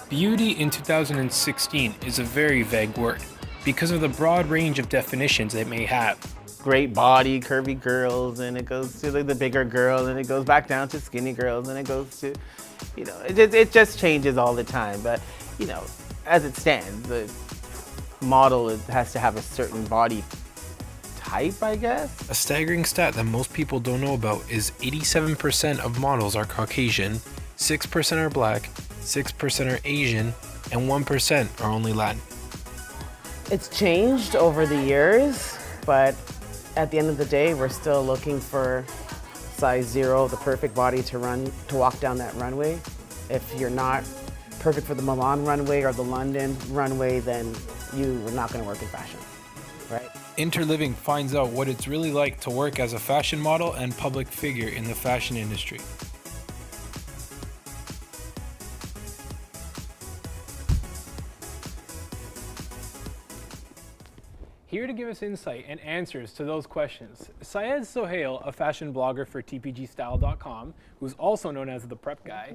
Beauty in 2016 is a very vague word because of the broad range of definitions it may have. Great body, curvy girls, and it goes to the bigger girl, and it goes back down to skinny girls, and it goes to, it just changes all the time. But, as it stands, the model has to have a certain body type, I guess. A staggering stat that most people don't know about is 87% of models are Caucasian, 6% are Black, 6% are Asian, and 1% are only Latin. It's changed over the years, but at the end of the day, we're still looking for size 0, the perfect body to walk down that runway. If you're not perfect for the Milan runway or the London runway, then you are not going to work in fashion, right? InterLiving finds out what it's really like to work as a fashion model and public figure in the fashion industry. Here to give us insight and answers to those questions, Syed Sohail, a fashion blogger for tpgstyle.com, who's also known as the Prep Guy,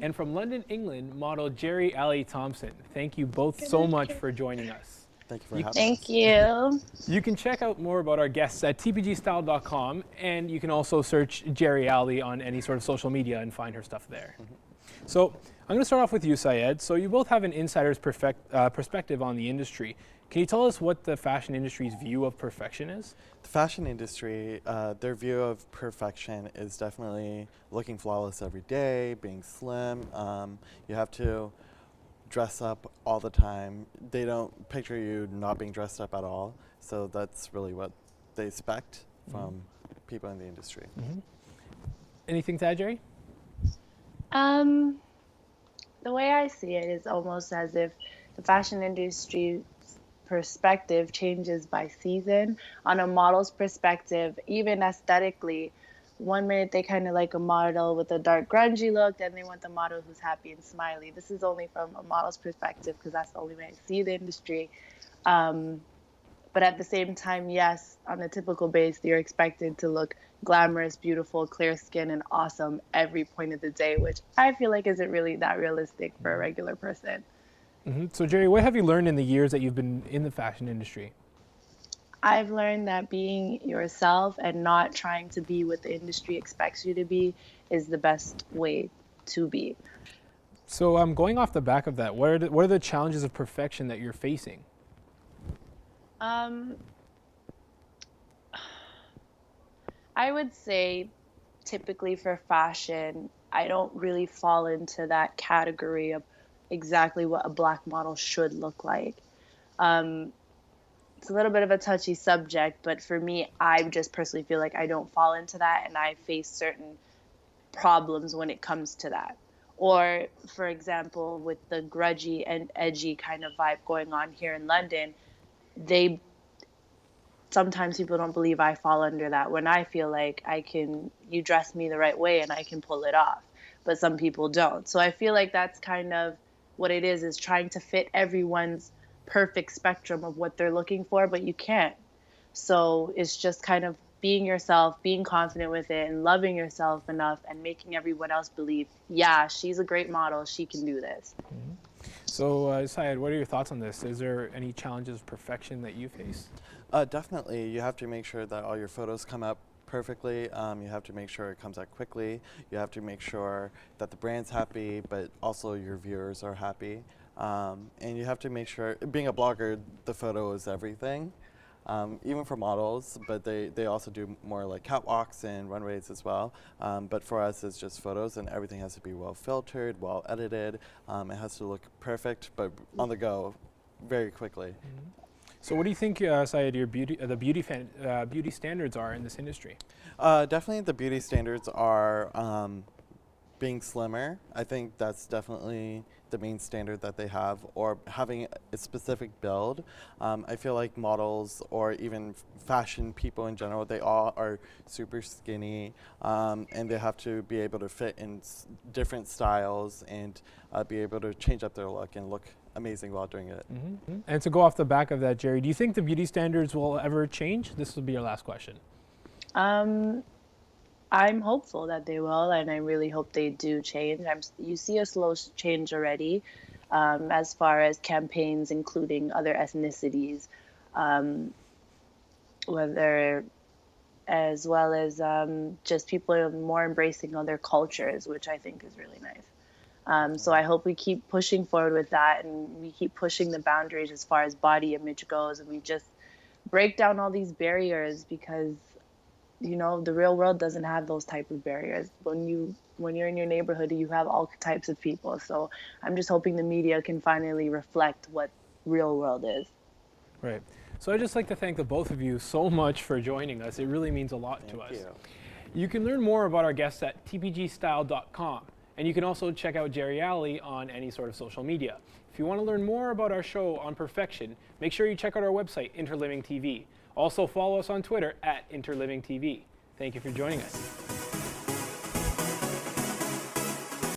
and from London, England, model Jerry Ali Thompson. Thank you both so much for joining us. Thank you for having us. Thank you. You can check out more about our guests at tpgstyle.com, and you can also search Jerry Ali on any sort of social media and find her stuff there. So I'm going to start off with you, Syed. So you both have an insider's perspective on the industry. Can you tell us what the fashion industry's view of perfection is? The fashion industry, their view of perfection is definitely looking flawless every day, being slim. You have to dress up all the time. They don't picture you not being dressed up at all. So that's really what they expect from people in the industry. Anything to add, Jerry? The way I see it is almost as if the fashion industry perspective changes by season. On a model's perspective, even aesthetically, one minute they kind of like a model with a dark grungy look, then they want the model who's happy and smiley. This is only from a model's perspective because that's the only way I see the industry. But at the same time, yes, on a typical base, you're expected to look glamorous, beautiful, clear skin, and awesome every point of the day, which I feel like isn't really that realistic for a regular person. So Jerry, what have you learned in the years that you've been in the fashion industry? I've learned that being yourself and not trying to be what the industry expects you to be is the best way to be. So going off the back of that, what are the challenges of perfection that you're facing? I would say typically for fashion, I don't really fall into that category of exactly what a Black model should look like. It's a little bit of a touchy subject, but for me, I just personally feel like I don't fall into that, and I face certain problems when it comes to that. Or, for example, with the grudgy and edgy kind of vibe going on here in London, sometimes people don't believe I fall under that when I feel like you dress me the right way and I can pull it off, but some people don't. So I feel like that's kind of what it is trying to fit everyone's perfect spectrum of what they're looking for, but you can't. So it's just kind of being yourself, being confident with it, and loving yourself enough and making everyone else believe, yeah, she's a great model, she can do this. So Syed, what are your thoughts on this? Is there any challenges of perfection that you face? Definitely, you have to make sure that all your photos come up perfectly. You have to make sure it comes out quickly. You have to make sure that the brand's happy, but also your viewers are happy. And you have to make sure, being a blogger, the photo is everything, even for models, but they also do more like catwalks and runways as well. But for us, it's just photos, and everything has to be well filtered, well edited. It has to look perfect, but on the go, very quickly. So what do you think, Syed, the beauty standards are in this industry? Definitely the beauty standards are being slimmer. I think that's definitely the main standard that they have, or having a specific build. I feel like models or even fashion people in general, they all are super skinny, and they have to be able to fit in different styles and be able to change up their look and look amazing while doing it. And to go off the back of that, Jerry, do you think the beauty standards will ever change? This will be your last question. I'm hopeful that they will, and I really hope they do change. You see a slow change already, as far as campaigns including other ethnicities, whether as well as just people more embracing other cultures, which I think is really nice. So I hope we keep pushing forward with that, and we keep pushing the boundaries as far as body image goes, and we just break down all these barriers, because the real world doesn't have those type of barriers. When you're in your neighborhood, you have all types of people. So I'm just hoping the media can finally reflect what real world is. Right. So I'd just like to thank the both of you so much for joining us. It really means a lot to us. Thank you. You can learn more about our guests at tpgstyle.com, and you can also check out Jerry Alley on any sort of social media. If you want to learn more about our show on perfection, make sure you check out our website, InterLivingTV. Also follow us on Twitter at InterLivingTV. Thank you for joining us.